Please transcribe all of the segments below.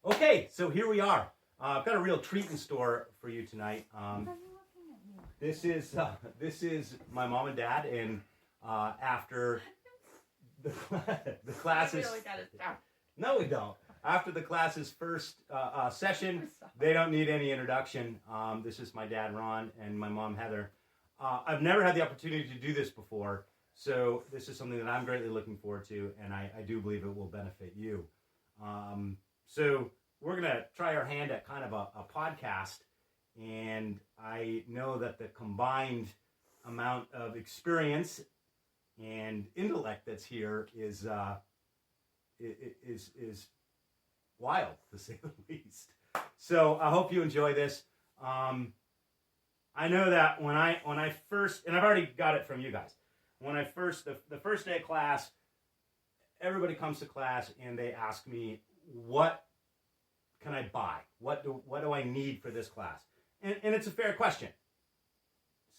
Okay, so here we are. I've got a real treat in store for you tonight. This is my mom and dad, and after the the classes. We really gotta stop. No, we don't. After the class's first session, they don't need any introduction. This is my dad, Ron, and my mom, Heather. I've never had the opportunity to do this before, so this is something that I'm greatly looking forward to, and I do believe it will benefit you. So we're going to try our hand at kind of a podcast, and I know that the combined amount of experience and intellect that's here is wild, to say the least. So I hope you enjoy this. I know that when I first, and I've already got it from you guys, when I first, the first day of class, everybody comes to class and they ask me, what can I buy? What do I need for this class? And it's a fair question.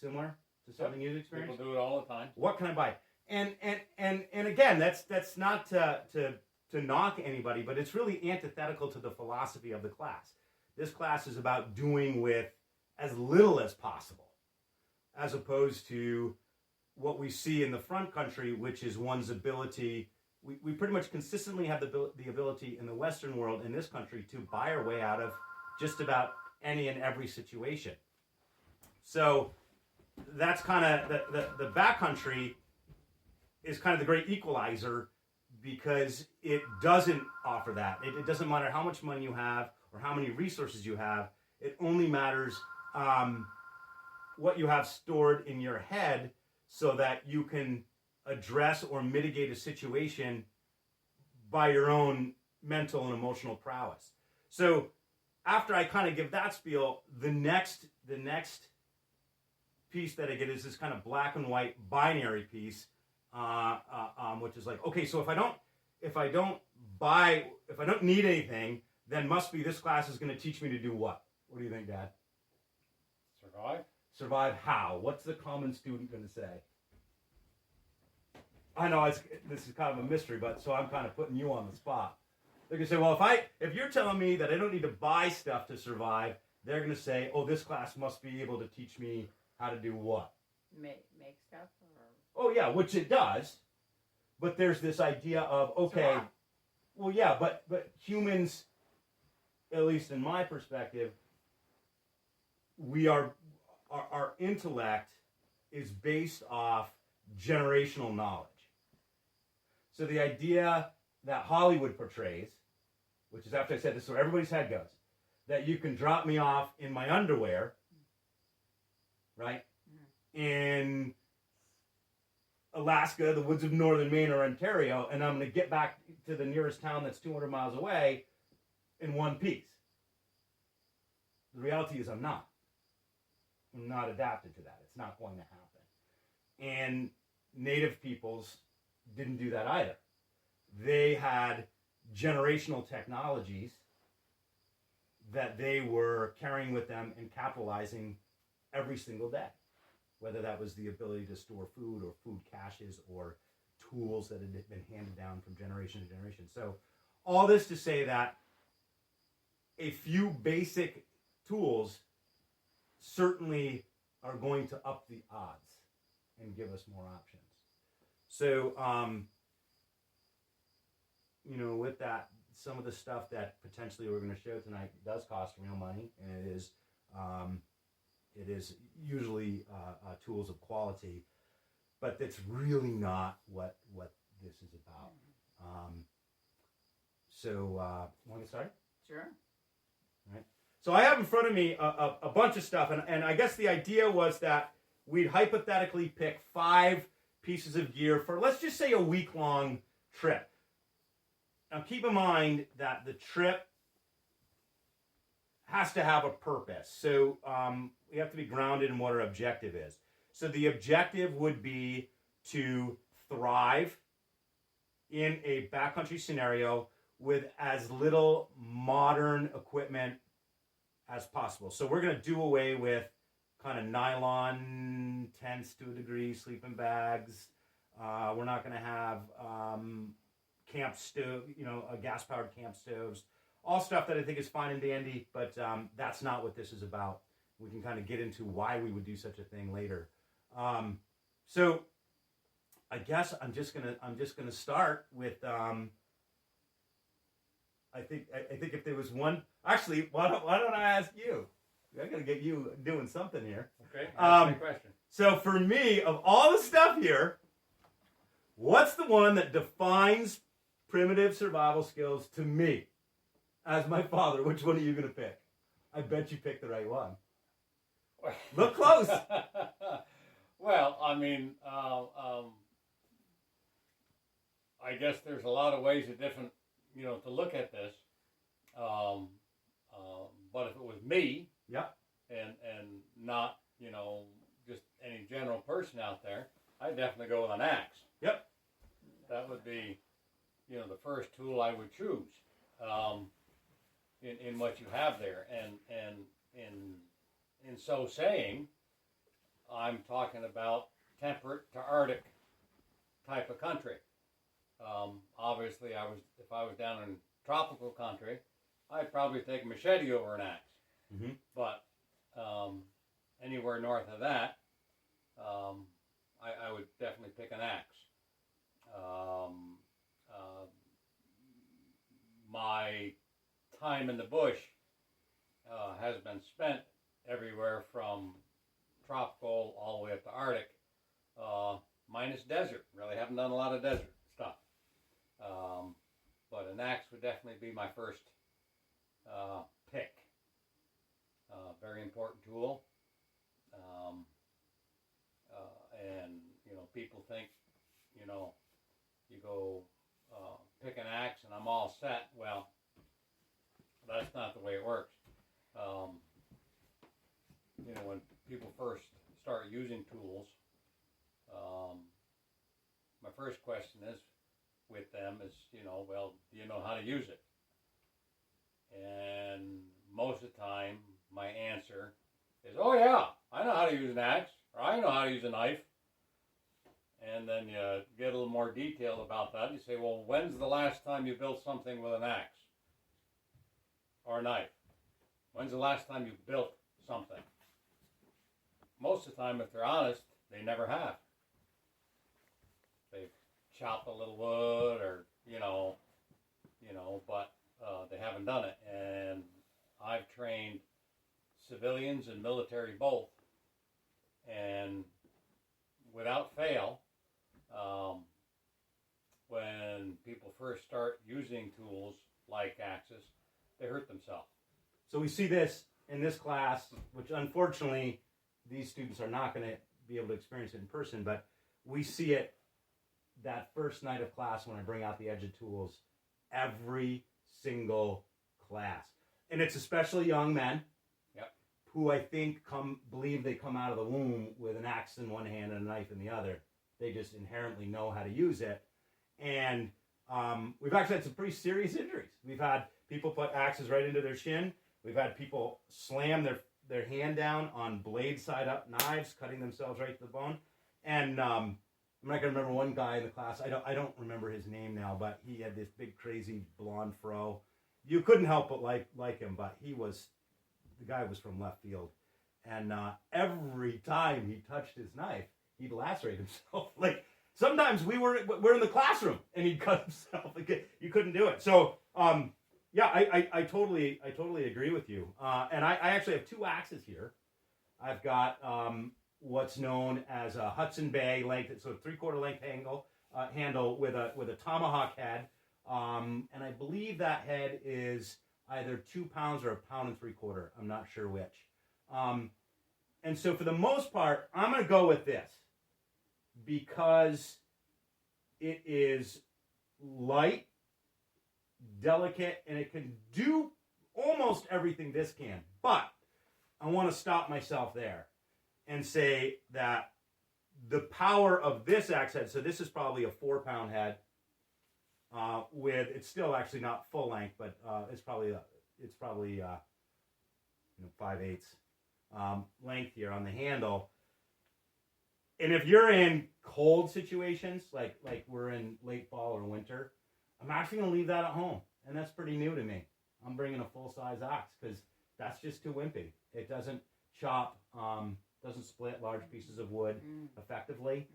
Similar to something you've experienced? People do it all the time. What can I buy? And again, that's not to knock anybody, but it's really antithetical to the philosophy of the class. This class is about doing with as little as possible, as opposed to what we see in the front country, which is one's ability. We pretty much consistently have the ability in the Western world, in this country, to buy our way out of just about any and every situation. So that's kind of the backcountry is kind of the great equalizer, because it doesn't offer that. It doesn't matter how much money you have or how many resources you have. It only matters what you have stored in your head, so that you can address or mitigate a situation by your own mental and emotional prowess. So after I kind of give that spiel, the next piece that I get is this kind of black and white binary piece, which is like, okay, so if I don't need anything, then must be this class is going to teach me to do what? What do you think, Dad? Survive. Survive how? What's the common student going to say? I know this is kind of a mystery, but so I'm kind of putting you on the spot. They're going to say, well, if you're telling me that I don't need to buy stuff to survive, they're going to say, oh, this class must be able to teach me how to do what? Make stuff? Oh, yeah, which it does. But there's this idea of, okay, well, yeah, but humans, at least in my perspective, our intellect is based off generational knowledge. So the idea that Hollywood portrays, which is after I said this, so everybody's head goes, that you can drop me off in my underwear, right, in Alaska, the woods of northern Maine or Ontario, and I'm going to get back to the nearest town that's 200 miles away in one piece. The reality is I'm not adapted to that. It's not going to happen. And native peoples didn't do that either. They had generational technologies that they were carrying with them and capitalizing every single day, whether that was the ability to store food or food caches or tools that had been handed down from generation to generation. So all this to say that a few basic tools certainly are going to up the odds and give us more options. So, with that, some of the stuff that potentially we're going to show tonight does cost real money, and it is usually tools of quality, but that's really not what this is about. Want to get started? Sure. All right. So I have in front of me a bunch of stuff, and I guess the idea was that we'd hypothetically pick 5 pieces of gear for, let's just say, a week-long trip. Now keep in mind that the trip has to have a purpose. So we have to be grounded in what our objective is. So the objective would be to thrive in a backcountry scenario with as little modern equipment as possible. So we're going to do away with kind of nylon tents to a degree, sleeping bags. We're not going to have camp stove, gas-powered camp stoves. all stuff that I think is fine and dandy, but that's not what this is about. We can kind of get into why we would do such a thing later. So I guess I'm just gonna start with I think if there was one, actually, why don't I ask you? I gotta get you doing something here. Okay, ask me a question. So for me, of all the stuff here, what's the one that defines primitive survival skills to me as my father? Which one are you gonna pick? I bet you picked the right one. Look close. Well, I mean, I guess there's a lot of ways of different, to look at this. But if it was me, Yeah. and not, just any general person out there, I'd definitely go with an axe. Yep. That would be, the first tool I would choose, in what you have there, and in so saying, I'm talking about temperate to Arctic type of country. Obviously, if I was down in tropical country, I'd probably take a machete over an axe. Mm-hmm. But anywhere north of that, I would definitely pick an axe. My time in the bush has been spent everywhere from tropical all the way up to Arctic, minus desert. Really haven't done a lot of desert stuff. But an axe would definitely be my first pick. Very important tool. And, people think, you go pick an axe and I'm all set. Well, that's not the way it works. When people first start using tools, my first question is with them is, well, do you know how to use it? And most of the time, my answer is, oh yeah, I know how to use an axe, or I know how to use a knife. And then you get a little more detailed about that. You say, well, when's the last time you built something with an axe or a knife? When's the last time you built something? Most of the time, if they're honest, they never have. They've chopped a little wood, or but they haven't done it. And I've trained civilians and military both, and without fail, when people first start using tools like axes, they hurt themselves. So we see this in this class, which unfortunately these students are not going to be able to experience it in person, but we see it that first night of class when I bring out the edge of tools, every single class. And it's especially young men. Yep. Who I think believe they come out of the womb with an axe in one hand and a knife in the other. They just inherently know how to use it. And we've actually had some pretty serious injuries. We've had people put axes right into their shin. We've had people slam their hand down on blade side up knives, cutting themselves right to the bone. And I'm not gonna remember one guy in the class. I don't remember his name now, but he had this big crazy blonde fro. You couldn't help but like him, but the guy was from left field, and every time he touched his knife, he'd lacerate himself. Like sometimes we're in the classroom and he'd cut himself. Like, you couldn't do it. So yeah, I totally agree with you. And I actually have two axes here. I've got what's known as a Hudson Bay length, so 3/4 length handle with a tomahawk head, and I believe that head is either 2 pounds or 1 3/4 pounds. I'm not sure which. And so for the most part, I'm going to go with this because it is light, delicate, and it can do almost everything this can. But I want to stop myself there and say that the power of this axe head, so this is probably a 4-pound head, it's still actually not full length, but it's probably 5/8 length here on the handle. And if you're in cold situations, like we're in late fall or winter, I'm actually going to leave that at home, and that's pretty new to me. I'm size axe because that's just too wimpy. It doesn't chop, doesn't split large pieces of wood effectively,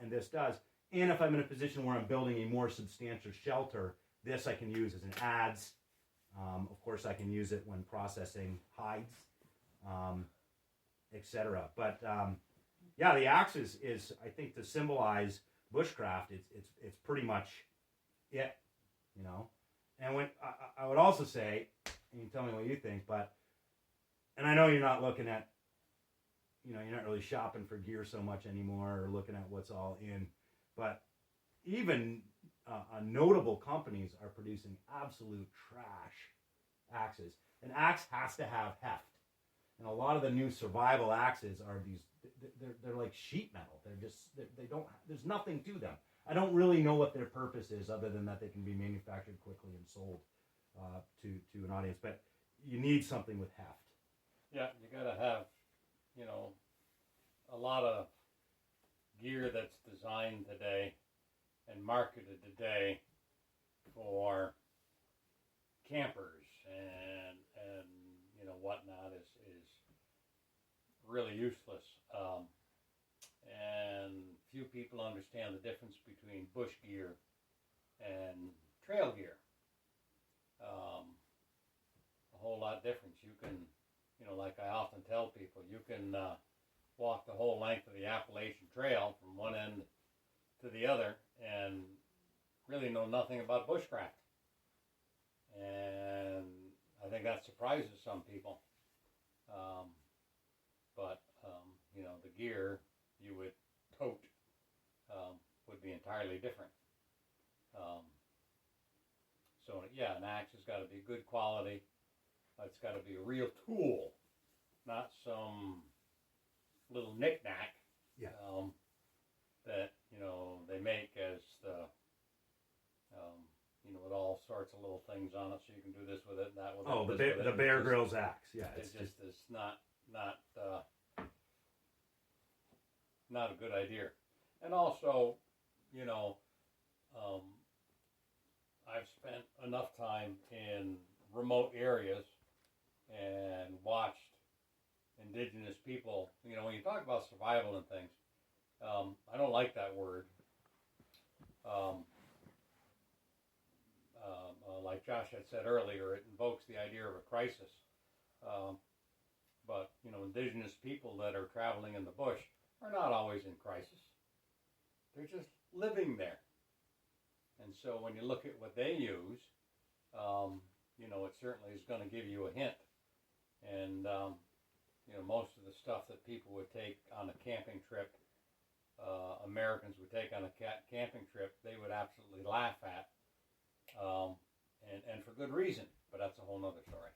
and this does. And if I'm in a position where I'm building a more substantial shelter, this I can use as an adze. Of course, I can use it when processing hides, etc. But yeah, the axe is I think to symbolize bushcraft. It's pretty much it, you know. And when I would also say, and you can tell me what you think, but and I know you're not looking at, you know, you're not really shopping for gear so much anymore or looking at what's all in, but even notable companies are producing absolute trash axes. An axe has to have heft, and a lot of the new survival axes are these. They're like sheet metal. They don't. There's nothing to them. I don't really know what their purpose is, other than that they can be manufactured quickly and sold to an audience. But you need something with heft. Yeah, you gotta have, you know, a lot of gear that's designed today and marketed today for campers and you know whatnot is really useless. And few people understand the difference between bush gear and trail gear. A whole lot different. You can, you know, like I often tell people, you can walk the whole length of the Appalachian Trail from one end to the other and really know nothing about bushcraft. And I think that surprises some people. But you know, the gear you would tote would be entirely different. So yeah, an axe has got to be good quality. It's got to be a real tool, not some little knick-knack that, you know, they make as the, you know, with all sorts of little things on it, so you can do this with it and that with it. Oh, the Bear Grylls axe. Yeah, it's not a good idea. And also, you know, I've spent enough time in remote areas and watched indigenous people. You know, when you talk about survival and things, I don't like that word. Like Josh had said earlier, it invokes the idea of a crisis. But, you know, indigenous people that are traveling in the bush are not always in crisis. They're just living there. And so when you look at what they use, you know, it certainly is going to give you a hint. And, you know, most of the stuff that people would take on a camping trip, Americans would take on a camping trip, they would absolutely laugh at. And for good reason, but that's a whole nother story.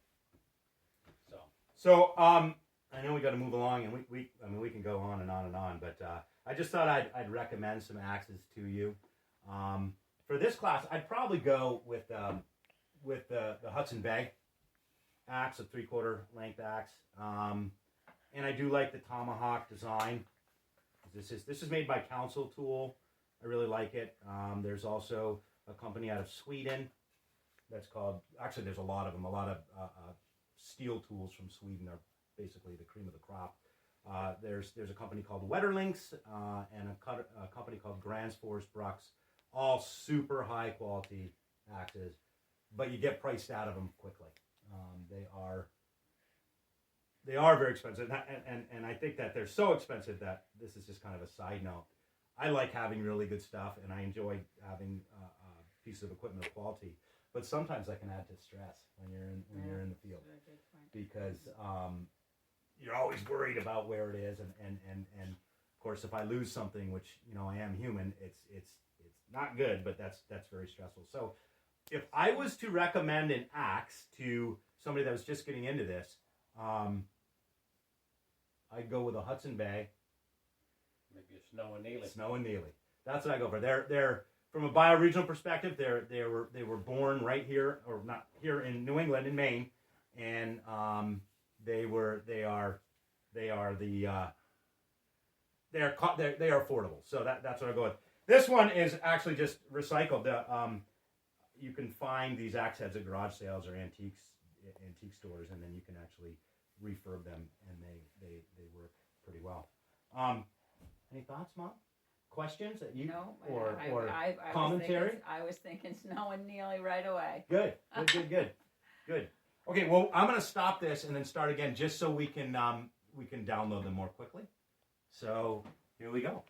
So I know we got to move along, and we can go on and on and on, but I just thought I'd recommend some axes to you. For this class, I'd probably go with the Hudson Bay axe, a 3/4 length axe, and I do like the tomahawk design. This is made by Council Tool. I really like it. There's also a company out of Sweden that's called. Actually, there's a lot of them. A lot of steel tools from Sweden are basically the cream of the crop. There's a company called Wetterlinks and a company called Gransfors Bruks, all super high quality axes, but you get priced out of them quickly. They are very expensive, and I think that they're so expensive that this is just kind of a side note. I like having really good stuff, and I enjoy having pieces of equipment of quality. But sometimes that can add to stress when you're in the field, because you're always worried about where it is, and of course, if I lose something, which, you know, I am human, it's not good, but that's very stressful. So if I was to recommend an axe to somebody that was just getting into this, I'd go with a Hudson Bay. Maybe a Snow and Neely. Snow and Neely. That's what I go for. They're from a bioregional perspective. They were born right here, or not here in New England, in Maine, and they are affordable. So that's what I go with. This one is actually just recycled. You can find these axe heads at garage sales or antiques antique stores, and then you can actually refurb them, and they work pretty well. Any thoughts, Mom? Questions that you No, or I commentary? I was thinking snow and Neely right away. Good. Okay, well, I'm going to stop this and then start again, just so we can download them more quickly. So here we go.